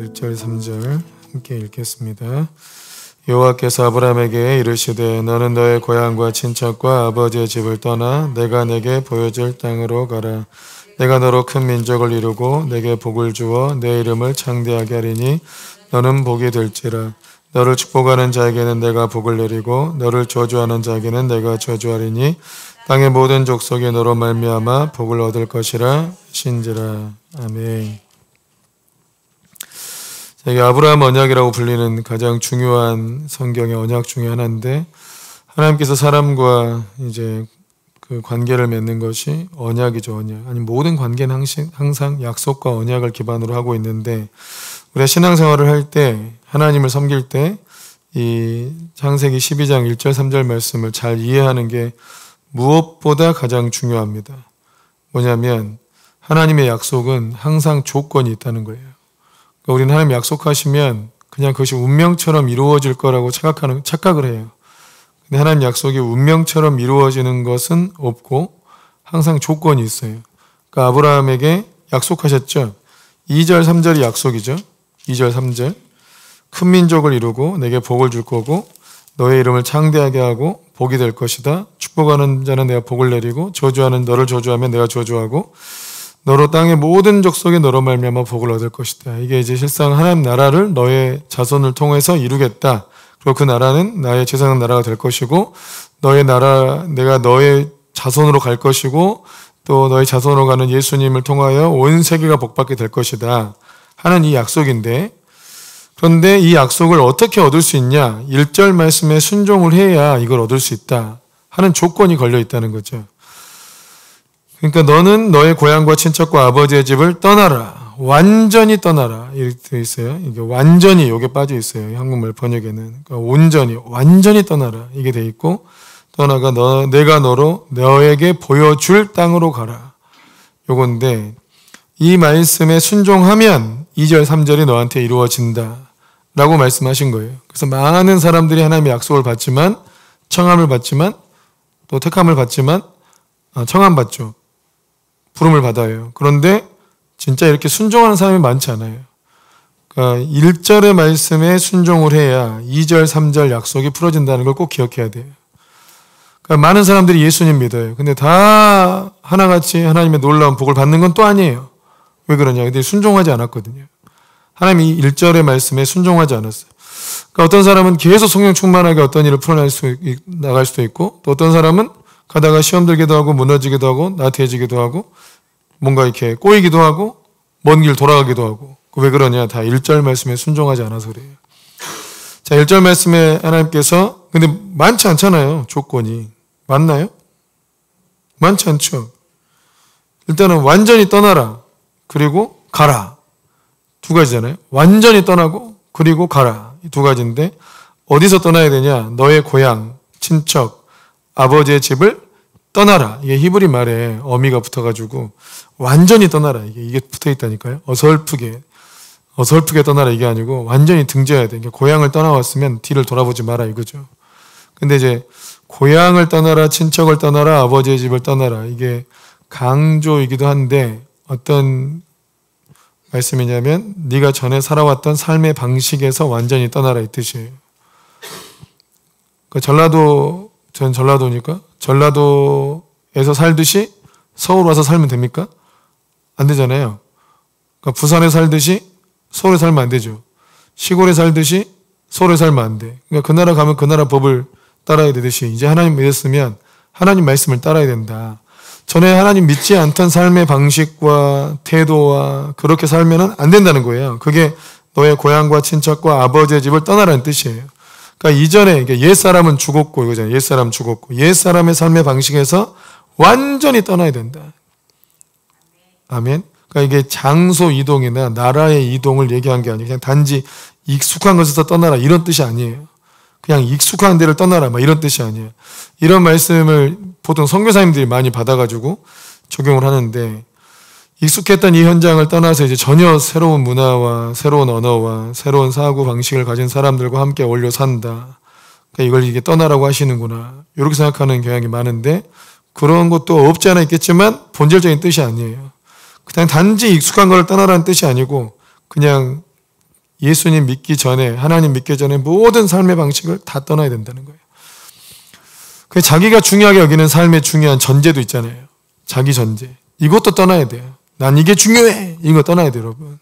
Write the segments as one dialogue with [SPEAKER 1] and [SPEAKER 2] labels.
[SPEAKER 1] 1절 3절 함께 읽겠습니다. 여호와께서 아브라함에게 이르시되 너는 너의 고향과 친척과 아버지의 집을 떠나 내가 내게 보여줄 땅으로 가라. 내가 너로 큰 민족을 이루고 내게 복을 주어 내 이름을 창대하게 하리니 너는 복이 될지라. 너를 축복하는 자에게는 내가 복을 내리고 너를 저주하는 자에게는 내가 저주하리니 땅의 모든 족속이 너로 말미암아 복을 얻을 것이라 하신지라. 아멘. 이게 아브라함 언약이라고 불리는 가장 중요한 성경의 언약 중에 하나인데, 하나님께서 사람과 이제 그 관계를 맺는 것이 언약이죠, 언약. 아니, 모든 관계는 항상 약속과 언약을 기반으로 하고 있는데, 우리가 신앙생활을 할 때, 하나님을 섬길 때, 이 창세기 12장 1절 3절 말씀을 잘 이해하는 게 무엇보다 가장 중요합니다. 뭐냐면, 하나님의 약속은 항상 조건이 있다는 거예요. 우리는 하나님 약속하시면 그냥 그것이 운명처럼 이루어질 거라고 착각을 해요. 근데 하나님 약속이 운명처럼 이루어지는 것은 없고 항상 조건이 있어요. 그러니까 아브라함에게 약속하셨죠. 2절 3절이 약속이죠. 2절 3절. 큰 민족을 이루고 내게 복을 줄 거고 너의 이름을 창대하게 하고 복이 될 것이다. 축복하는 자는 내가 복을 내리고 저주하는 너를 저주하면 내가 저주하고 너로 땅의 모든 족속이 너로 말미암아 복을 얻을 것이다. 이게 이제 실상 하나님 나라를 너의 자손을 통해서 이루겠다. 그리고 그 나라는 나의 제사장 나라가 될 것이고 너의 나라 내가 너의 자손으로 갈 것이고 또 너의 자손으로 가는 예수님을 통하여 온 세계가 복받게 될 것이다 하는 이 약속인데, 그런데 이 약속을 어떻게 얻을 수 있냐? 1절 말씀에 순종을 해야 이걸 얻을 수 있다 하는 조건이 걸려 있다는 거죠. 그러니까 너는 너의 고향과 친척과 아버지의 집을 떠나라. 완전히 떠나라. 이렇게 되어 있어요. 이게 완전히 요게 빠져 있어요. 한국말 번역에는. 그러니까 온전히, 완전히 떠나라. 이게 되어 있고, 떠나가 내가 너로 너에게 보여줄 땅으로 가라. 요건데, 이 말씀에 순종하면 2절, 3절이 너한테 이루어진다. 라고 말씀하신 거예요. 그래서 많은 사람들이 하나님의 약속을 받지만, 청함을 받지만, 또 택함을 받지만, 청함 받죠. 부름을 받아요. 그런데 진짜 이렇게 순종하는 사람이 많지 않아요. 그러니까 1절의 말씀에 순종을 해야 2절, 3절 약속이 풀어진다는 걸 꼭 기억해야 돼요. 그러니까 많은 사람들이 예수님 믿어요. 근데 다 하나같이 하나님의 놀라운 복을 받는 건 또 아니에요. 왜 그러냐? 근데 순종하지 않았거든요. 하나님이 1절의 말씀에 순종하지 않았어요. 그러니까 어떤 사람은 계속 성령 충만하게 어떤 일을 풀어나갈 수도 있고, 또 어떤 사람은 가다가 시험 들기도 하고 무너지기도 하고 나태해지기도 하고 뭔가 이렇게 꼬이기도 하고 먼 길 돌아가기도 하고. 왜 그러냐? 다 1절 말씀에 순종하지 않아서 그래요. 자, 1절 말씀에 하나님께서, 근데 많지 않잖아요. 조건이. 많나요? 많지 않죠. 일단은 완전히 떠나라. 그리고 가라. 두 가지잖아요. 완전히 떠나고 그리고 가라. 이 두 가지인데 어디서 떠나야 되냐? 너의 고향, 친척, 아버지의 집을 떠나라. 이게 히브리 말에 어미가 붙어가지고 완전히 떠나라. 이게 붙어있다니까요. 어설프게 떠나라 이게 아니고 완전히 등져야 돼. 고향을 떠나왔으면 뒤를 돌아보지 마라 이거죠. 근데 이제 고향을 떠나라, 친척을 떠나라, 아버지의 집을 떠나라. 이게 강조이기도 한데 어떤 말씀이냐면 네가 전에 살아왔던 삶의 방식에서 완전히 떠나라 이 뜻이에요. 그러니까 전 전라도니까 전라도에서 살듯이 서울 와서 살면 됩니까? 안 되잖아요. 그러니까 부산에 살듯이 서울에 살면 안 되죠. 시골에 살듯이 서울에 살면 안 돼. 그러니까 그 나라 가면 그 나라 법을 따라야 되듯이 이제 하나님 믿었으면 하나님 말씀을 따라야 된다. 전에 하나님 믿지 않던 삶의 방식과 태도와 그렇게 살면 안 된다는 거예요. 그게 너의 고향과 친척과 아버지의 집을 떠나라는 뜻이에요. 그러니까 이전에 옛사람은 죽었고 이거잖아요. 옛사람 죽었고 옛사람의 삶의 방식에서 완전히 떠나야 된다. 아멘. 그러니까 이게 장소 이동이나 나라의 이동을 얘기한 게 아니고 그냥 단지 익숙한 것에서 떠나라 이런 뜻이 아니에요. 그냥 익숙한 데를 떠나라 막 이런 뜻이 아니에요. 이런 말씀을 보통 선교사님들이 많이 받아가지고 적용을 하는데, 익숙했던 이 현장을 떠나서 이제 전혀 새로운 문화와 새로운 언어와 새로운 사고 방식을 가진 사람들과 함께 어울려 산다. 그러니까 이걸 이게 떠나라고 하시는구나. 이렇게 생각하는 경향이 많은데, 그런 것도 없지 않아 있겠지만 본질적인 뜻이 아니에요. 그냥 단지 익숙한 걸 떠나라는 뜻이 아니고 그냥 예수님 믿기 전에, 하나님 믿기 전에 모든 삶의 방식을 다 떠나야 된다는 거예요. 그 자기가 중요하게 여기는 삶의 중요한 전제도 있잖아요. 자기 전제. 이것도 떠나야 돼요. 난 이게 중요해. 이거 떠나야 돼요, 여러분.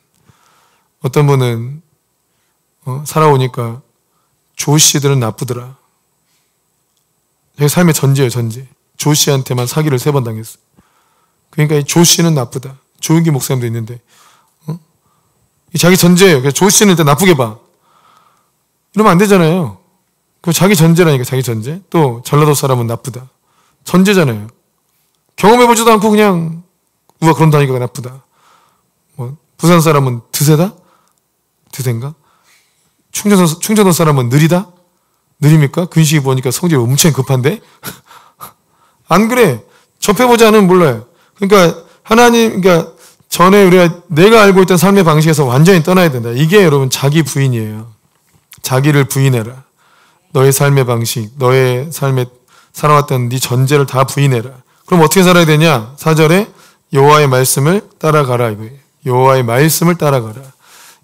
[SPEAKER 1] 어떤 분은 살아오니까 조 씨들은 나쁘더라. 제 삶의 전제예요, 전제. 조 씨한테만 사기를 3번 당했어. 그러니까 조 씨는 나쁘다. 조윤기 목사님도 있는데, 이 자기 전제예요. 그래서 조 씨는 일단 나쁘게 봐. 이러면 안 되잖아요. 그 자기 전제라니까, 자기 전제. 또 전라도 사람은 나쁘다. 전제잖아요. 경험해보지도 않고 그냥 누가 그런다니까 나쁘다. 부산 사람은 드세다? 드센가? 충청도 사람은 느리다? 느립니까? 근식이 보니까 성질이 엄청 급한데? 안 그래. 접해보지 않으면 몰라요. 그러니까 그러니까 전에 내가 알고 있던 삶의 방식에서 완전히 떠나야 된다. 이게 여러분 자기 부인이에요. 자기를 부인해라. 너의 삶의 방식, 너의 삶에 살아왔던 네 전제를 다 부인해라. 그럼 어떻게 살아야 되냐? 4절에 여호와의 말씀을 따라가라 이거예요. 여호와의 말씀을 따라가라.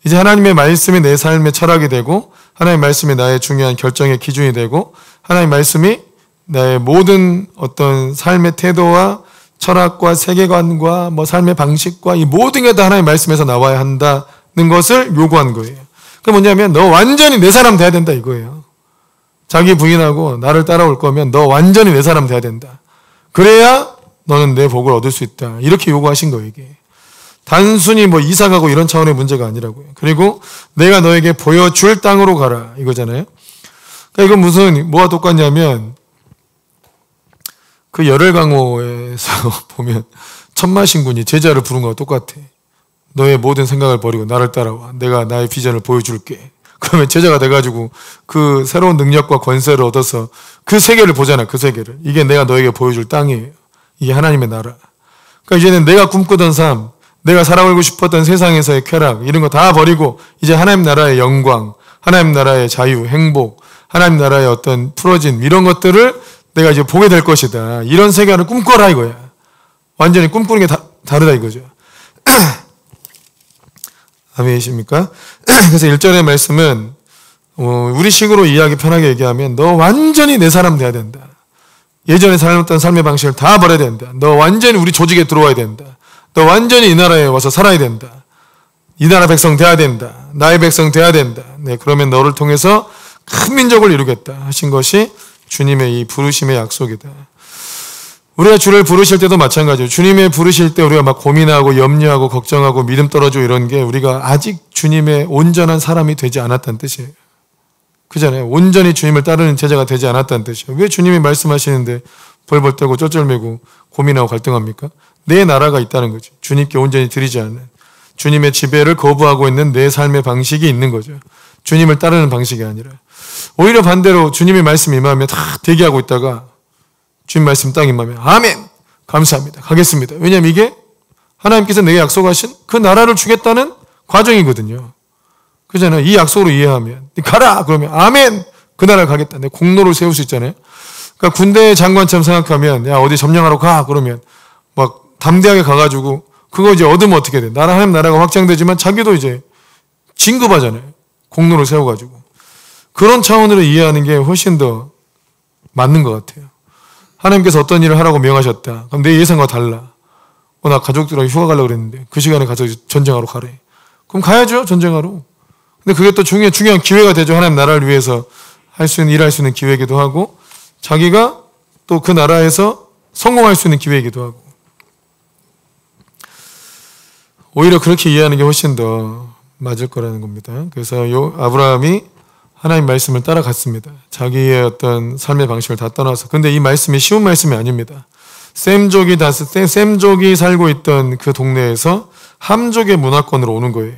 [SPEAKER 1] 이제 하나님의 말씀이 내 삶의 철학이 되고 하나님의 말씀이 나의 중요한 결정의 기준이 되고 하나님의 말씀이 나의 모든 어떤 삶의 태도와 철학과 세계관과 삶의 방식과 이 모든 게 다 하나님의 말씀에서 나와야 한다는 것을 요구한 거예요. 그게 뭐냐면 너 완전히 내 사람 돼야 된다 이거예요. 자기 부인하고 나를 따라올 거면 너 완전히 내 사람 돼야 된다. 그래야 너는 내 복을 얻을 수 있다. 이렇게 요구하신 거예요, 이게. 단순히 이사 가고 이런 차원의 문제가 아니라고요. 그리고 내가 너에게 보여줄 땅으로 가라. 이거잖아요. 그러니까 이건 무슨, 뭐와 똑같냐면, 그 열혈강호에서 보면, 천마신군이 제자를 부른 거와 똑같아. 너의 모든 생각을 버리고 나를 따라와. 내가 나의 비전을 보여줄게. 그러면 제자가 돼가지고 그 새로운 능력과 권세를 얻어서 그 세계를 보잖아, 그 세계를. 이게 내가 너에게 보여줄 땅이에요. 이게 하나님의 나라. 그러니까 이제는 내가 꿈꾸던 삶, 내가 살아가고 싶었던 세상에서의 쾌락, 이런 거 다 버리고 이제 하나님 나라의 영광, 하나님 나라의 자유, 행복, 하나님 나라의 어떤 풀어진 이런 것들을 내가 이제 보게 될 것이다. 이런 세계를 꿈꿔라 이거야. 완전히 꿈꾸는 게 다르다 이거죠. 아멘이십니까? 그래서 1절의 말씀은 우리 식으로 이해하기 편하게 얘기하면 너 완전히 내 사람 돼야 된다. 예전에 살았던 삶의 방식을 다 버려야 된다. 너 완전히 우리 조직에 들어와야 된다. 너 완전히 이 나라에 와서 살아야 된다. 이 나라 백성 돼야 된다. 나의 백성 돼야 된다. 네, 그러면 너를 통해서 큰 민족을 이루겠다 하신 것이 주님의 이 부르심의 약속이다. 우리가 주를 부르실 때도 마찬가지예요. 주님의 부르실 때 우리가 막 고민하고 염려하고 걱정하고 믿음 떨어지고 이런 게 우리가 아직 주님의 온전한 사람이 되지 않았다는 뜻이에요. 그잖아요. 온전히 주님을 따르는 제자가 되지 않았다는 뜻이에요. 왜 주님이 말씀하시는데 벌벌 떨고 쩔쩔매고 고민하고 갈등합니까? 내 나라가 있다는 거죠. 주님께 온전히 드리지 않는. 주님의 지배를 거부하고 있는 내 삶의 방식이 있는 거죠. 주님을 따르는 방식이 아니라. 오히려 반대로 주님의 말씀 임하면 다 대기하고 있다가 주님 말씀 딱 임하면 아멘! 감사합니다. 가겠습니다. 왜냐하면 이게 하나님께서 내게 약속하신 그 나라를 주겠다는 과정이거든요. 그잖아요. 이 약속으로 이해하면 가라! 그러면 아멘! 그 나라를 가겠다. 내 공로를 세울 수 있잖아요. 그러니까 군대 장관처럼 생각하면 야 어디 점령하러 가! 그러면 막 담대하게 가가지고 그거 이제 얻으면 어떻게 돼? 하나님 나라가 확장되지만 자기도 이제 진급하잖아요. 공로를 세워가지고. 그런 차원으로 이해하는 게 훨씬 더 맞는 것 같아요. 하나님께서 어떤 일을 하라고 명하셨다. 그럼 내 예상과 달라. 나 가족들하고 휴가 가려고 그랬는데 그 시간에 가서 전쟁하러 가래. 그럼 가야죠, 전쟁하러. 근데 그게 또 중요한 기회가 되죠. 하나님 나라를 위해서 일할 수 있는 기회이기도 하고 자기가 또 그 나라에서 성공할 수 있는 기회이기도 하고. 오히려 그렇게 이해하는 게 훨씬 더 맞을 거라는 겁니다. 그래서 아브라함이 하나님 말씀을 따라갔습니다. 자기의 어떤 삶의 방식을 다 떠나서. 근데 이 말씀이 쉬운 말씀이 아닙니다. 셈족이 살고 있던 그 동네에서 함족의 문화권으로 오는 거예요.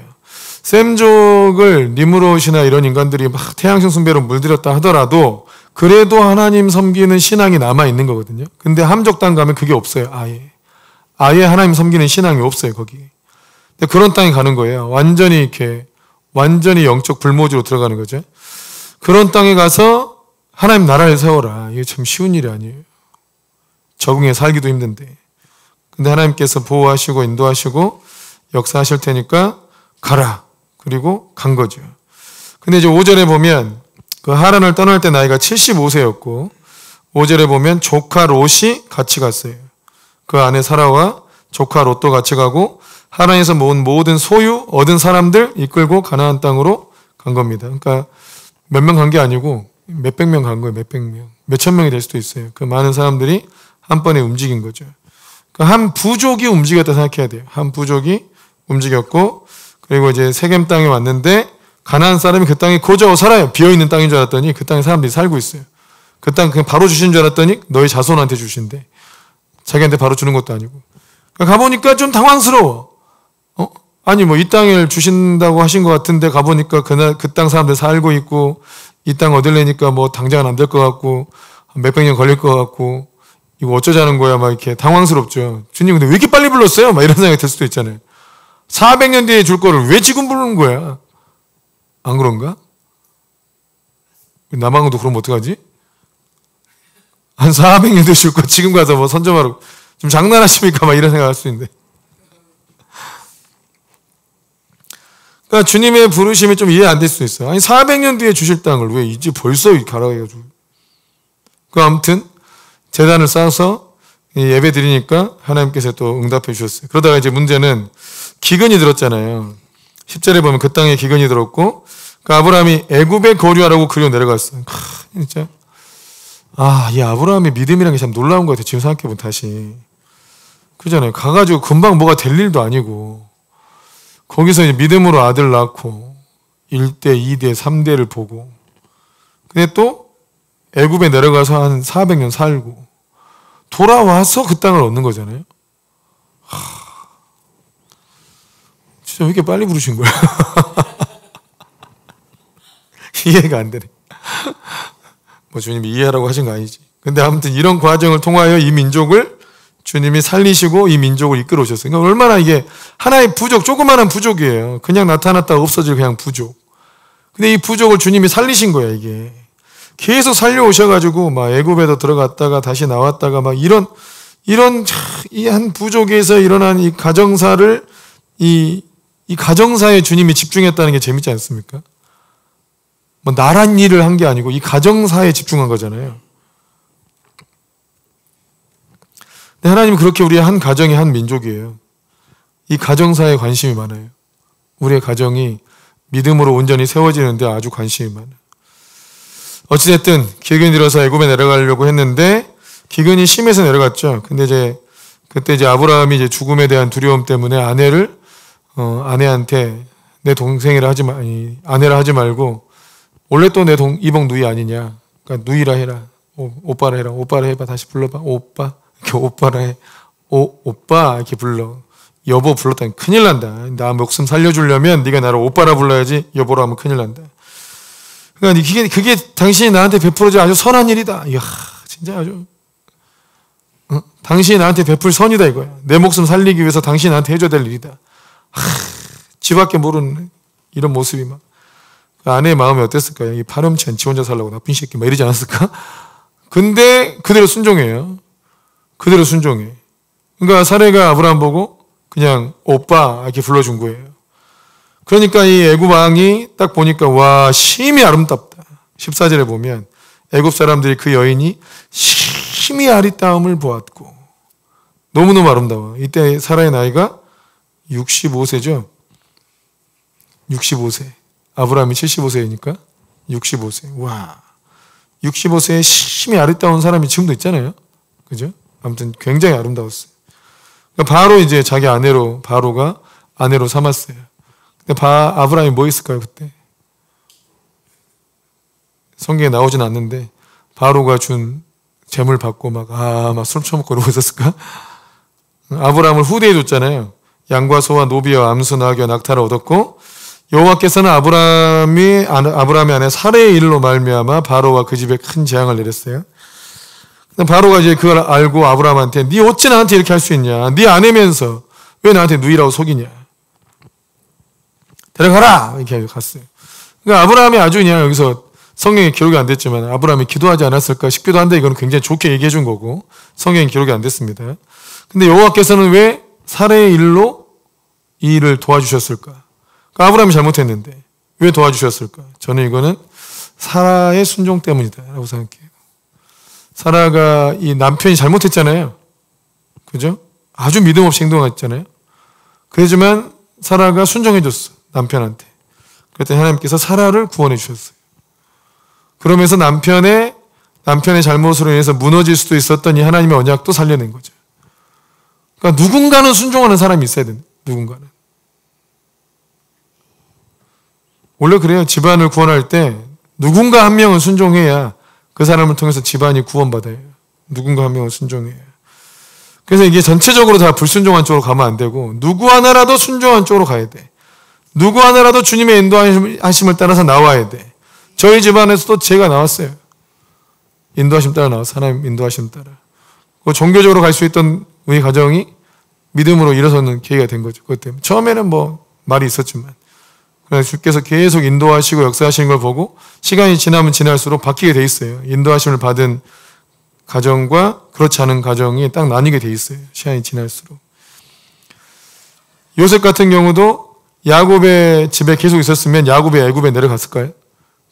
[SPEAKER 1] 셈족을 니무롯이나 이런 인간들이 막 태양신 숭배로 물들였다 하더라도 그래도 하나님 섬기는 신앙이 남아있는 거거든요. 근데 함족 땅 가면 그게 없어요. 아예 하나님 섬기는 신앙이 없어요, 거기. 근데 그런 땅에 가는 거예요. 완전히 영적 불모지로 들어가는 거죠. 그런 땅에 가서 하나님 나라를 세워라. 이게 참 쉬운 일이 아니에요. 적응해 살기도 힘든데. 근데 하나님께서 보호하시고 인도하시고 역사하실 테니까 가라. 그리고 간 거죠. 근데 이제 5절에 보면 그 하란을 떠날 때 나이가 75세였고 5절에 보면 조카 롯이 같이 갔어요. 그 안에 사라와 조카 롯도 같이 가고 하란에서 모은 모든 소유 얻은 사람들 이끌고 가나안 땅으로 간 겁니다. 그러니까 몇 명 간 게 아니고 몇백 명 간 거예요. 몇백 명. 몇천 명이 될 수도 있어요. 그 많은 사람들이 한 번에 움직인 거죠. 그러니까 한 부족이 움직였다 생각해야 돼요. 한 부족이 움직였고 그리고 이제 세겜 땅에 왔는데 가나안 사람이 그 땅에 거저 살아요. 비어있는 땅인 줄 알았더니 그 땅에 사람들이 살고 있어요. 그 땅 그냥 바로 주신 줄 알았더니 너희 자손한테 주신대. 자기한테 바로 주는 것도 아니고. 그러니까 가보니까 좀 당황스러워. 아니 뭐 이 땅을 주신다고 하신 것 같은데 가보니까 그 땅 사람들 살고 있고 이 땅 얻으려니까 뭐 당장은 안 될 것 같고 몇백 년 걸릴 것 같고 이거 어쩌자는 거야 막 이렇게 당황스럽죠. 주님 근데 왜 이렇게 빨리 불렀어요? 막 이런 생각이 들 수도 있잖아요. 400년 뒤에 줄 거를 왜 지금 부르는 거야? 안 그런가? 남한도 그러면 어떡하지? 한 400년 뒤에 줄 거 지금 가서 뭐 선점하러 좀 장난하십니까? 막 이런 생각 할 수 있는데. 그러니까 주님의 부르심이 좀 이해 안 될 수 있어요. 아니 400년 뒤에 주실 땅을 왜 이제 벌써 가라해가지고. 아무튼 제단을 쌓아서 예배 드리니까 하나님께서 또 응답해 주셨어요. 그러다가 이제 문제는 기근이 들었잖아요. 10절에 보면 그 땅에 기근이 들었고 그 아브라함이 애굽에 거류하라고 그리고 내려갔어요. 진짜 이 아브라함의 믿음이라는 게 참 놀라운 것 같아요. 지금 생각해보면 다시. 그잖아요. 가가지고 금방 뭐가 될 일도 아니고 거기서 이제 믿음으로 아들 낳고 1대, 2대, 3대를 보고 근데 또 애굽에 내려가서 한 400년 살고 돌아와서 그 땅을 얻는 거잖아요. 진짜 왜 이렇게 빨리 부르신 거야? 이해가 안 되네. 뭐 주님이 이해하라고 하신 거 아니지. 근데 아무튼 이런 과정을 통하여 이 민족을 주님이 살리시고 이 민족을 이끌어 오셨어요. 그러니까 얼마나 이게 하나의 부족, 조그마한 부족이에요. 그냥 나타났다가 없어질 그냥 부족. 근데 이 부족을 주님이 살리신 거야, 이게. 계속 살려오셔가지고 막 애굽에도 들어갔다가 다시 나왔다가 막 이런 이 한 부족에서 일어난 이 가정사를 이 가정사에 주님이 집중했다는 게 재밌지 않습니까? 뭐 나란 일을 한 게 아니고 이 가정사에 집중한 거잖아요. 근데 하나님은 그렇게 우리의 한 가정이 한 민족이에요. 이 가정사에 관심이 많아요. 우리의 가정이 믿음으로 온전히 세워지는데 아주 관심이 많아요. 어찌됐든 기근이 들어서 애굽에 내려가려고 했는데 기근이 심해서 내려갔죠. 근데 그때 아브라함이 이제 죽음에 대한 두려움 때문에 아내한테 내 동생이라 아내라 하지 말고 원래 또 내 이복 누이 아니냐. 그러니까 누이라 해라. 오빠라 해라. 오빠라 해봐. 다시 불러봐. 오빠. 이렇게 오빠라 해. 오빠 이렇게 불러. 여보 불렀다니 큰일 난다. 나 목숨 살려주려면 네가 나를 오빠라 불러야지 여보라 하면 큰일 난다. 그러니까 그게 당신이 나한테 베풀어줄 아주 선한 일이다. 이야 진짜 아주 당신이 나한테 베풀 선이다 이거야. 내 목숨 살리기 위해서 당신이 나한테 해줘야 될 일이다. 지밖에 모르는 이런 모습이 막 아내의 마음이 어땠을까요? 이 파렴치한 지 혼자 살라고 나쁜 새끼 막 이러지 않았을까? 근데 그대로 순종해요. 그대로 순종해. 그러니까 사례가 아브라함 보고 그냥 오빠 이렇게 불러준 거예요. 그러니까 이 애굽 왕이 딱 보니까 와 심히 아름답다. 14절에 보면 애굽 사람들이 그 여인이 심히 아리따움을 보았고 너무너무 아름다워. 이때 사라의 나이가 65세죠. 65세. 아브라함이 75세이니까 65세. 와 65세에 심히 아리따운 사람이 지금도 있잖아요. 그죠? 아무튼 굉장히 아름다웠어요. 그러니까 바로 이제 자기 바로가 아내로 삼았어요. 근데 아브라함이 뭐 있을까요 그때? 성경에 나오진 않는데 바로가 준 재물 받고 막 술 처먹고 이러고 있었을까? 아브라함을 후대해 줬잖아요. 양과 소와 노비와 암수 나귀와 낙타를 얻었고 여호와께서는 아브라함의 아내 사레의 일로 말미암아 바로와 그 집에 큰 재앙을 내렸어요. 바로가 이제 그걸 알고 아브라함한테 네 어찌 나한테 이렇게 할 수 있냐? 네 아내면서 왜 나한테 누이라고 속이냐? 데려가라! 이렇게 갔어요. 그러니까 아브라함이 아주 그냥 여기서 성경에 기록이 안 됐지만 아브라함이 기도하지 않았을까 싶기도 한데 이건 굉장히 좋게 얘기해 준 거고 성경에 기록이 안 됐습니다. 근데 여호와께서는 왜 사레의 일로 이 일을 도와주셨을까? 그러니까 아브라함이 잘못했는데 왜 도와주셨을까? 저는 이거는 사라의 순종 때문이다라고 생각해요. 사라가 이 남편이 잘못했잖아요. 그죠? 아주 믿음 없이 행동했잖아요. 그렇지만 사라가 순종해줬어. 남편한테. 그랬더니 하나님께서 사라를 구원해 주셨어요. 그러면서 남편의 잘못으로 인해서 무너질 수도 있었던 이 하나님의 언약도 살려낸 거죠. 그러니까 누군가는 순종하는 사람이 있어야 된다. 누군가는. 원래 그래요. 집안을 구원할 때 누군가 한 명은 순종해야 그 사람을 통해서 집안이 구원받아요. 누군가 한 명은 순종해야. 그래서 이게 전체적으로 다 불순종한 쪽으로 가면 안 되고 누구 하나라도 순종한 쪽으로 가야 돼. 누구 하나라도 주님의 인도하심을 따라서 나와야 돼. 저희 집안에서도 제가 나왔어요. 인도하심 따라 나왔어. 하나님 인도하심 따라. 종교적으로 갈 수 있던 우리 가정이 믿음으로 일어서는 계기가 된 거죠. 그것 때문에. 처음에는 뭐 말이 있었지만. 그래서 주께서 계속 인도하시고 역사하시는 걸 보고 시간이 지나면 지날수록 바뀌게 돼 있어요. 인도하심을 받은 가정과 그렇지 않은 가정이 딱 나뉘게 돼 있어요. 시간이 지날수록. 요셉 같은 경우도 야곱의 집에 계속 있었으면 야곱이 애굽에 내려갔을까요?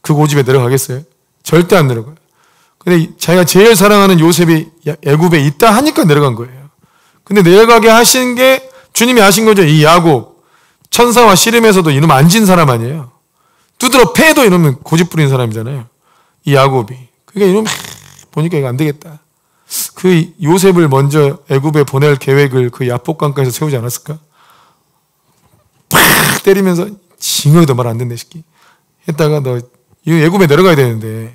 [SPEAKER 1] 그 고집에 내려가겠어요? 절대 안 내려가요. 근데 자기가 제일 사랑하는 요셉이 애굽에 있다 하니까 내려간 거예요. 근데 내려가게 하신 게 주님이 아신 거죠. 이 야곱, 천사와 씨름에서도 이놈 안 진 사람 아니에요. 두드러 패도 이놈은 고집 부린 사람이잖아요. 이 야곱이. 그러니까 이놈 보니까 이거 안 되겠다. 그 요셉을 먼저 애굽에 보낼 계획을 그 야복강가에서 세우지 않았을까? 팍 때리면서 징어도 말 안 듣네 새끼. 했다가 너 이 애굽에 내려가야 되는데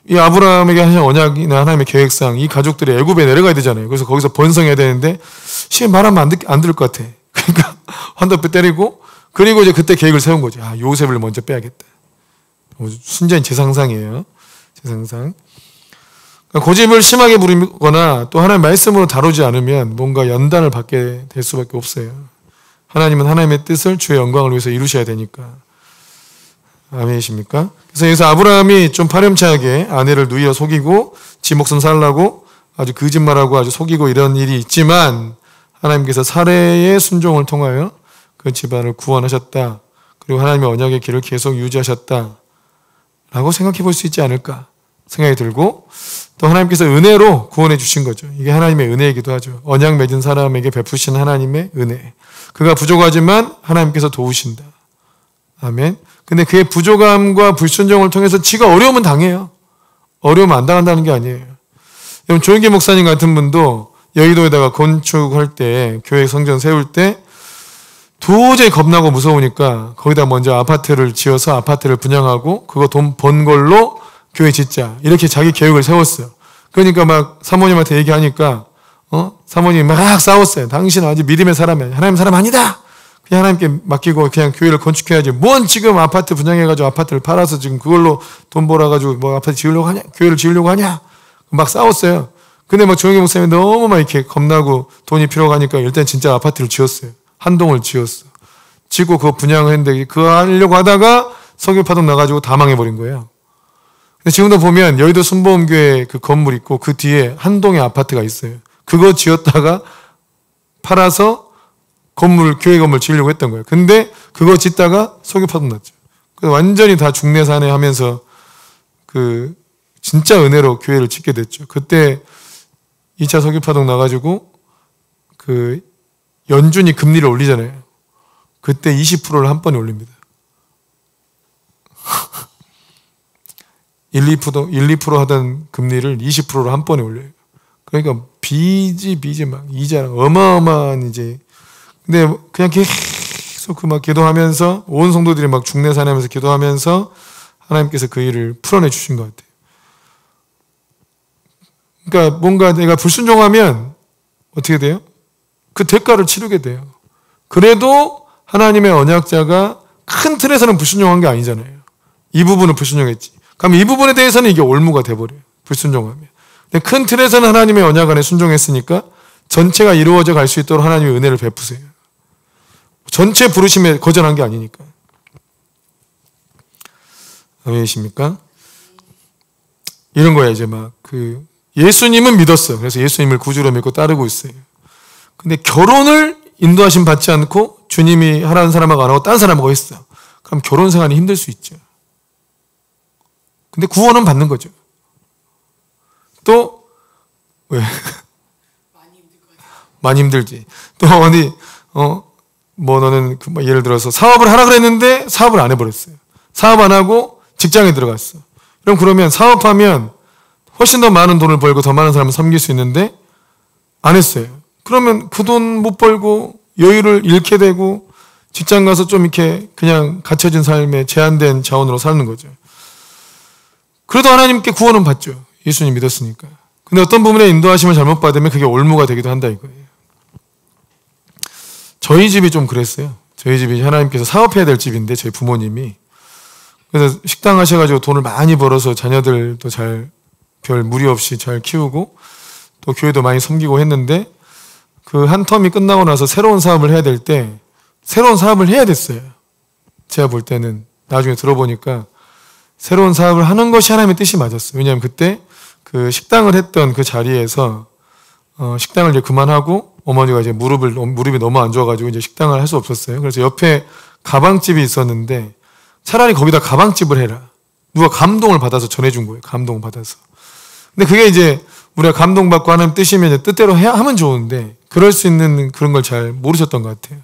[SPEAKER 1] 이 아브라함에게 하신 언약이나 하나님의 계획상 이 가족들이 애굽에 내려가야 되잖아요. 그래서 거기서 번성해야 되는데 말하면 안 들을 것 같아. 그러니까 환도뼈 때리고 그리고 이제 그때 계획을 세운 거죠. 아, 요셉을 먼저 빼야겠다. 순전히 제 상상이에요. 제 상상. 그러니까 고집을 심하게 부리거나 또 하나님의 말씀으로 다루지 않으면 뭔가 연단을 받게 될 수밖에 없어요. 하나님은 하나님의 뜻을 주의 영광을 위해서 이루셔야 되니까. 아멘이십니까? 그래서 여기서 아브라함이 좀 파렴치하게 아내를 누이어 속이고 지 목숨 살라고 아주 거짓말하고 아주 속이고 이런 일이 있지만 하나님께서 사례의 순종을 통하여 그 집안을 구원하셨다. 그리고 하나님의 언약의 길을 계속 유지하셨다. 라고 생각해 볼 수 있지 않을까 생각이 들고 또 하나님께서 은혜로 구원해 주신 거죠. 이게 하나님의 은혜이기도 하죠. 언약 맺은 사람에게 베푸신 하나님의 은혜. 그가 부족하지만 하나님께서 도우신다. 아멘. 근데 그의 부족함과 불순종을 통해서 지가 어려움은 당해요. 어려움 안 당한다는 게 아니에요. 여러분 조영기 목사님 같은 분도 여의도에다가 건축할 때 교회 성전 세울 때 도저히 겁나고 무서우니까 거기다 먼저 아파트를 지어서 아파트를 분양하고 그거 돈 번 걸로 교회 짓자 이렇게 자기 계획을 세웠어요. 그러니까 막 사모님한테 얘기하니까 사모님이 막 싸웠어요. 당신은 아직 믿음의 사람이야. 하나님 사람 아니다. 그냥 하나님께 맡기고 그냥 교회를 건축해야지. 뭔 지금 아파트 분양해가지고 아파트를 팔아서 지금 그걸로 돈 벌어가지고 뭐 아파트 지으려고 하냐? 교회를 지으려고 하냐? 막 싸웠어요. 근데 막 조영기 목사님이 너무 막 이렇게 겁나고 돈이 필요가 하니까 일단 진짜 아파트를 지었어요. 한 동을 지었어. 짓고 그거 분양을 했는데 그거 하려고 하다가 석유파동 나가지고 다 망해버린 거예요. 근데 지금도 보면 여의도 순복음교회 그 건물 있고 그 뒤에 한 동의 아파트가 있어요. 그거 지었다가 팔아서 교회 건물 지으려고 했던 거예요. 근데 그거 짓다가 석유파동 났죠. 그래서 완전히 다 중내산에 하면서 그 진짜 은혜로 교회를 짓게 됐죠. 그때 2차 석유파동 나가지고 그 연준이 금리를 올리잖아요. 그때 20%를 한 번에 올립니다. 1, 2% 하던 금리를 20%로 한 번에 올려요. 그러니까 빚이 막 이자랑 어마어마한 이제 근데 그냥 계속 그 막 기도하면서 온 성도들이 막 중내산하면서 기도하면서 하나님께서 그 일을 풀어내 주신 것 같아요. 그러니까 뭔가 내가 불순종하면 어떻게 돼요? 그 대가를 치르게 돼요. 그래도 하나님의 언약자가 큰 틀에서는 불순종한 게 아니잖아요. 이 부분은 불순종했지. 그럼 이 부분에 대해서는 이게 올무가 돼버려요. 불순종하면. 근데 큰 틀에서는 하나님의 언약 안에 순종했으니까 전체가 이루어져 갈 수 있도록 하나님의 은혜를 베푸세요. 전체 부르심에 거절한 게 아니니까. 아멘이십니까? 이런 거야 이제 막 예수님은 믿었어. 그래서 예수님을 구주로 믿고 따르고 있어요. 근데 결혼을 인도하심 받지 않고 주님이 하라는 사람하고 안 하고 딴 사람하고 했어. 그럼 결혼 생활이 힘들 수 있죠. 근데 구원은 받는 거죠. 또 왜? 많이 힘들지. 또 어디 뭐 너는 예를 들어서 사업을 하라 그랬는데 사업을 안 해버렸어요. 사업 안 하고 직장에 들어갔어. 그러면 사업하면 훨씬 더 많은 돈을 벌고 더 많은 사람을 섬길 수 있는데 안 했어요. 그러면 그 돈 못 벌고 여유를 잃게 되고 직장 가서 좀 이렇게 그냥 갇혀진 삶에 제한된 자원으로 사는 거죠. 그래도 하나님께 구원은 받죠. 예수님 믿었으니까. 근데 어떤 부분에 인도하심을 잘못 받으면 그게 올무가 되기도 한다 이거예요. 저희 집이 좀 그랬어요. 저희 집이 하나님께서 사업해야 될 집인데 저희 부모님이 그래서 식당 하셔가지고 돈을 많이 벌어서 자녀들도 별 무리 없이 잘 키우고 또 교회도 많이 섬기고 했는데 그 한 텀이 끝나고 나서 새로운 사업을 해야 될 때 새로운 사업을 해야 됐어요. 제가 볼 때는 나중에 들어보니까 새로운 사업을 하는 것이 하나님의 뜻이 맞았어요. 왜냐하면 그때 그 식당을 했던 그 자리에서 식당을 이제 그만하고 어머니가 이제 무릎이 너무 안 좋아가지고 이제 식당을 할 수 없었어요. 그래서 옆에 가방집이 있었는데 차라리 거기다 가방집을 해라. 누가 감동을 받아서 전해준 거예요. 감동을 받아서. 근데 그게 이제 우리가 감동받고 하는 뜻이면 이제 뜻대로 하면 좋은데 그럴 수 있는 그런 걸 잘 모르셨던 것 같아요.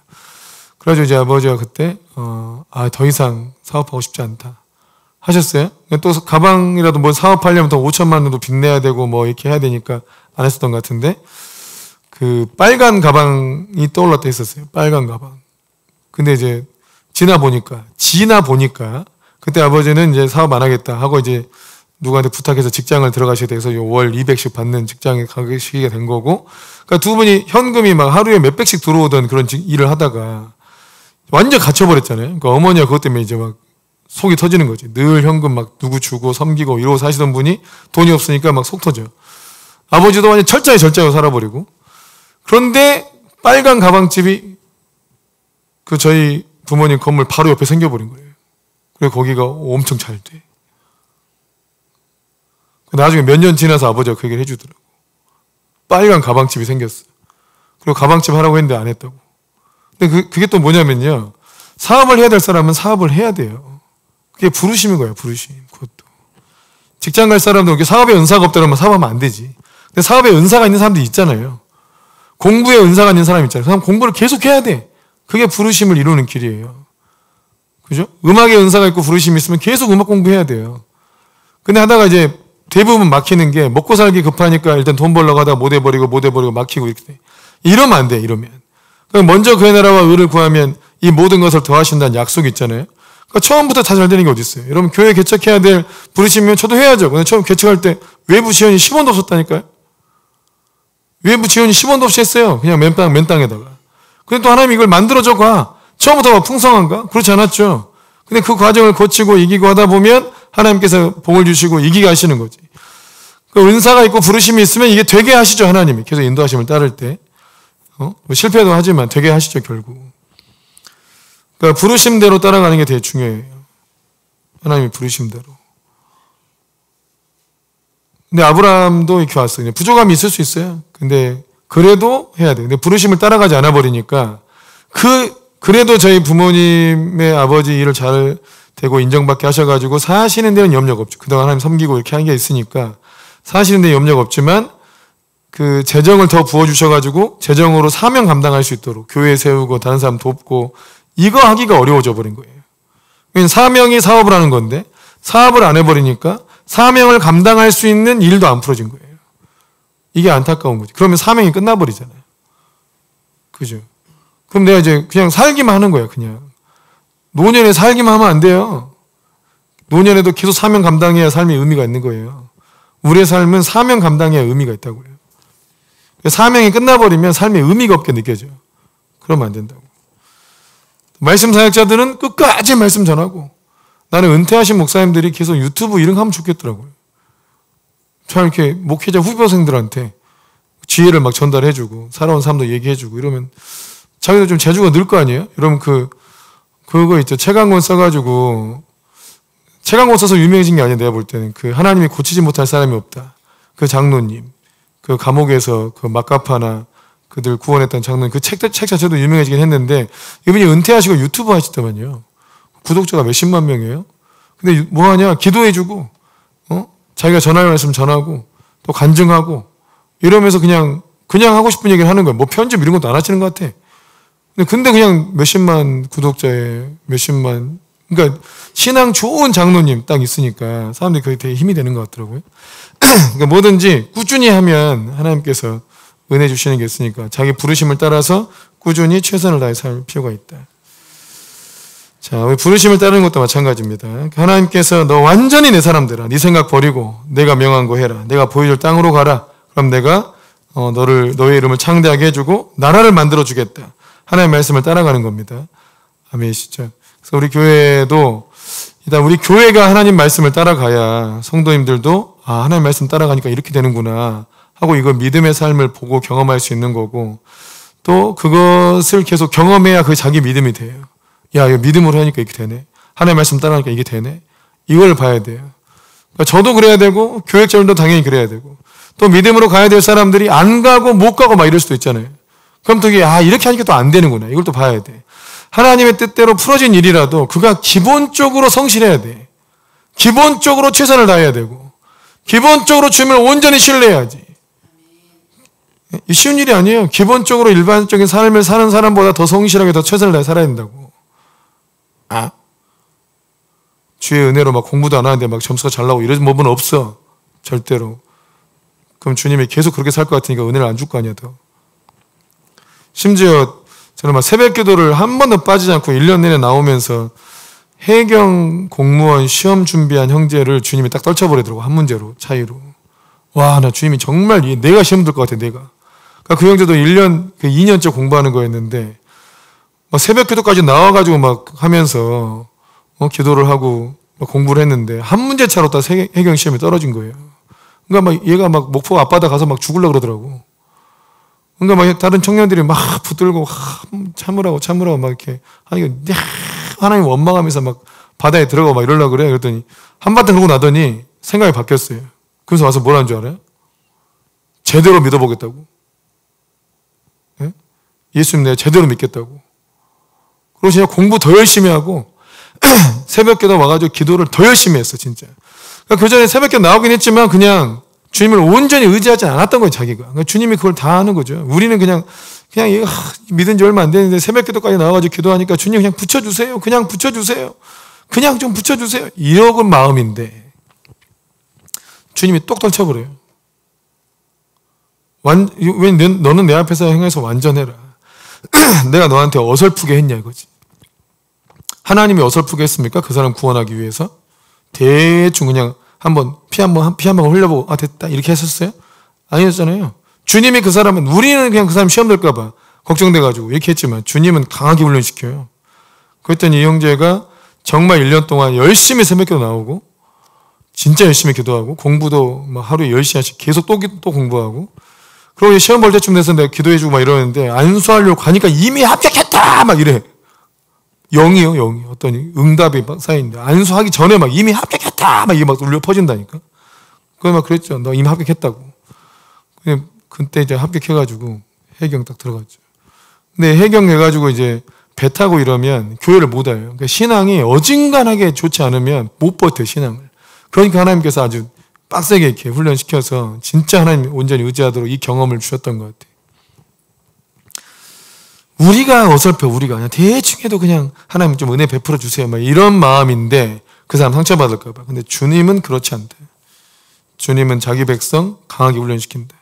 [SPEAKER 1] 그래가지고 이제 아버지가 그때 더 이상 사업하고 싶지 않다 하셨어요. 또 가방이라도 뭐 사업하려면 더 5천만 원도 빚내야 되고 뭐 이렇게 해야 되니까 안 했었던 것 같은데 그 빨간 가방이 떠올랐다 했었어요. 빨간 가방. 근데 이제 지나 보니까 그때 아버지는 이제 사업 안 하겠다 하고 이제 누구한테 부탁해서 직장을 들어가셔야 돼서 월 200씩 받는 직장에 가시게 된 거고, 그러니까 두 분이 현금이 막 하루에 몇백씩 들어오던 그런 일을 하다가 완전 갇혀버렸잖아요. 그러니까 어머니가 그것 때문에 이제 막 속이 터지는 거지. 늘 현금 막 누구 주고 섬기고 이러고 사시던 분이 돈이 없으니까 막 속 터져. 아버지도 완전 철저히 살아버리고. 그런데 빨간 가방집이 그 저희 부모님 건물 바로 옆에 생겨버린 거예요. 그리고 거기가 엄청 잘 돼. 나중에 몇 년 지나서 아버지가 그 얘기를 해주더라고. 빨간 가방집이 생겼어. 그리고 가방집 하라고 했는데 안 했다고. 근데 그게 또 뭐냐면요. 사업을 해야 될 사람은 사업을 해야 돼요. 그게 부르심인 거예요, 부르심. 그것도. 직장 갈 사람도 이렇게 사업에 은사가 없다면 사업하면 안 되지. 근데 사업에 은사가 있는 사람도 있잖아요. 공부에 은사가 있는 사람 있잖아요. 그 사람 공부를 계속 해야 돼. 그게 부르심을 이루는 길이에요. 그죠? 음악에 은사가 있고 부르심이 있으면 계속 음악 공부해야 돼요. 근데 하다가 이제 대부분 막히는 게 먹고 살기 급하니까 일단 돈 벌려고 하다가 못 해버리고 막히고 이렇게 돼. 이러면 안 돼, 이러면. 그럼 먼저 그의 나라와 의를 구하면 이 모든 것을 더하신다는 약속이 있잖아요. 그러니까 처음부터 다 잘 되는 게 어디 있어요? 여러분 교회 개척해야 될 부르시면 저도 해야죠. 근데 처음 개척할 때 외부 지원이 10원도 없었다니까요. 외부 지원이 10원도 없이 했어요. 그냥 맨땅에다가. 근데 또 하나님이 이걸 만들어줘 가. 처음부터 막 풍성한가? 그렇지 않았죠. 근데 그 과정을 거치고 이기고 하다 보면 하나님께서 복을 주시고 이기게 하시는 거지. 그 은사가 있고 부르심이 있으면 이게 되게 하시죠, 하나님이. 계속 인도하심을 따를 때. 뭐 실패도 하지만 되게 하시죠, 결국. 그러니까 부르심대로 따라가는 게 되게 중요해요. 하나님이 부르심대로. 근데 아브라함도 이렇게 왔어요. 부족함이 있을 수 있어요. 근데 그래도 해야 돼요. 근데 부르심을 따라가지 않아 버리니까 그래도 저희 부모님의 아버지 일을 잘 되고 인정받게 하셔가지고 사시는 데는 염려가 없죠. 그동안 하나님 섬기고 이렇게 한 게 있으니까 사시는 데 염려가 없지만 그 재정을 더 부어주셔가지고 재정으로 사명 감당할 수 있도록 교회 세우고 다른 사람 돕고 이거 하기가 어려워져 버린 거예요. 왜냐하면 사명이 사업을 하는 건데 사업을 안 해버리니까 사명을 감당할 수 있는 일도 안 풀어진 거예요. 이게 안타까운 거지. 그러면 사명이 끝나버리잖아요. 그죠? 그럼 내가 이제 그냥 살기만 하는 거야, 그냥. 노년에 살기만 하면 안 돼요. 노년에도 계속 사명 감당해야 삶에 의미가 있는 거예요. 우리의 삶은 사명 감당해야 의미가 있다고요. 사명이 끝나버리면 삶에 의미가 없게 느껴져요. 그러면 안 된다고. 말씀 사역자들은 끝까지 말씀 전하고 나는 은퇴하신 목사님들이 계속 유튜브 이런 거 하면 좋겠더라고요. 참 이렇게 목회자 후보생들한테 지혜를 막 전달해주고 살아온 삶도 얘기해주고 이러면 자기도 좀 재주가 늘 거 아니에요? 여러분 그거 있죠. 책강권 써가지고 책강권 써서 유명해진 게 아니에요. 내가 볼 때는 그 하나님이 고치지 못할 사람이 없다. 그 장로님 그 감옥에서 그 막가파나 그들 구원했던 장로님, 그 책 자체도 유명해지긴 했는데, 이분이 은퇴하시고 유튜브 하시더만요. 구독자가 몇십만 명이에요. 근데 뭐 하냐? 기도해주고, 자기가 전할 말씀 전하고, 또 간증하고, 이러면서 그냥 하고 싶은 얘기를 하는 거예요. 뭐 편집 이런 것도 안 하시는 것 같아. 근데 그냥 몇십만 구독자에 몇십만, 그러니까 신앙 좋은 장로님 딱 있으니까 사람들이 그게 되게 힘이 되는 것 같더라고요. 그러니까 뭐든지 꾸준히 하면 하나님께서 은혜 주시는 게 있으니까 자기 부르심을 따라서 꾸준히 최선을 다해 살 필요가 있다. 자, 우리 부르심을 따르는 것도 마찬가지입니다. 하나님께서 너 완전히 내 사람 되라. 네 생각 버리고 내가 명한 거 해라. 내가 보여줄 땅으로 가라. 그럼 내가 너의 이름을 창대하게 해주고 나라를 만들어 주겠다. 하나님의 말씀을 따라가는 겁니다. 아멘이시죠? 그래서 우리 교회도 일단 우리 교회가 하나님 말씀을 따라가야 성도님들도 하나님 말씀 따라가니까 이렇게 되는구나 하고 이거 믿음의 삶을 보고 경험할 수 있는 거고, 또 그것을 계속 경험해야 그게 자기 믿음이 돼요. 야, 이거 믿음으로 하니까 이렇게 되네. 하나님 말씀 따라하니까 이게 되네. 이걸 봐야 돼요. 그러니까 저도 그래야 되고 교육자들도 당연히 그래야 되고, 또 믿음으로 가야 될 사람들이 안 가고 못 가고 막 이럴 수도 있잖아요. 그럼 또 이게 이렇게 하니까 또 안 되는구나. 이걸 또 봐야 돼. 하나님의 뜻대로 풀어진 일이라도 그가 기본적으로 성실해야 돼. 기본적으로 최선을 다해야 되고, 기본적으로 주님을 온전히 신뢰해야지. 쉬운 일이 아니에요. 기본적으로 일반적인 삶을 사는 사람보다 더 성실하게 더 최선을 다해 살아야 된다고. 주의 은혜로 막 공부도 안 하는데 막 점수가 잘 나오고 이런 법은 없어. 절대로. 그럼 주님이 계속 그렇게 살 것 같으니까 은혜를 안 줄 거 아니야, 더. 심지어 저는 막 새벽 기도를 한 번도 빠지지 않고 1년 내내 나오면서 해경 공무원 시험 준비한 형제를 주님이 딱 떨쳐버리더라고. 한 문제로, 차이로. 와, 나 주님이 정말 내가 시험 들 것 같아, 내가. 그러니까 그 형제도 2년째 공부하는 거였는데, 막 새벽 기도까지 나와가지고 막 하면서, 기도를 하고 막 공부를 했는데, 한 문제 차로 다 해경 시험에 떨어진 거예요. 그러니까 막 얘가 막 목포 앞바다 가서 막 죽으려고 그러더라고. 그러니까 막 다른 청년들이 막 붙들고, 참으라고 막 이렇게 하니까, 하나님 원망하면서 막 바다에 들어가 막 이러려고 그래. 그랬더니, 한바탕 그러고 나더니 생각이 바뀌었어요. 그래서 와서 뭘 한 줄 알아요? 제대로 믿어보겠다고. 예? 예수님 내가 제대로 믿겠다고. 그리고 진짜 공부 더 열심히 하고 새벽 기도 와가지고 기도를 더 열심히 했어, 진짜. 그러니까 그 전에 새벽 기도 나오긴 했지만 그냥 주님을 온전히 의지하지 않았던 거예요, 자기가. 그러니까 주님이 그걸 다 하는 거죠. 우리는 그냥 얘가 믿은 지 얼마 안 됐는데 새벽 기도까지 나와가지고 기도하니까 주님 그냥 붙여주세요. 그냥 붙여주세요. 그냥 좀 붙여주세요. 이런 마음인데 주님이 똑 떨쳐버려요. 왜 너는 내 앞에서 행해서 완전해라. 내가 너한테 어설프게 했냐 이거지. 하나님이 어설프게 했습니까? 그 사람 구원하기 위해서? 대충 그냥 피 한 번 흘려보고 됐다 이렇게 했었어요? 아니었잖아요. 주님이 그 사람은, 우리는 그냥 그 사람 시험 될까 봐 걱정돼가지고 이렇게 했지만 주님은 강하게 훈련시켜요. 그랬더니 이 형제가 정말 1년 동안 열심히 새벽기도 나오고 진짜 열심히 기도하고 공부도 막 하루에 10시간씩 계속 또 공부하고, 그리고 시험 볼 때쯤 돼서 내가 기도해주고 막 이러는데 안수하려고 가니까 이미 합격했다 막 이래. 0이요, 0이. 어떤 응답이 막 쌓이는데 안수하기 전에 막 이미 합격했다 막 이게 막 울려 퍼진다니까. 그거 막 그랬죠. 너 이미 합격했다고. 그때 이제 합격해가지고 해경 딱 들어갔죠. 근데 해경 해가지고 이제 배 타고 이러면 교회를 못 와요. 그러니까 신앙이 어중간하게 좋지 않으면 못 버텨, 신앙을. 그러니까 하나님께서 아주 빡세게 이렇게 훈련시켜서 진짜 하나님 온전히 의지하도록 이 경험을 주셨던 것 같아요. 우리가 어설퍼, 우리가 그냥 대충 해도 그냥 하나님 좀 은혜 베풀어 주세요 막 이런 마음인데 그 사람 상처받을까 봐. 근데 주님은 그렇지 않대. 주님은 자기 백성 강하게 훈련시킨다.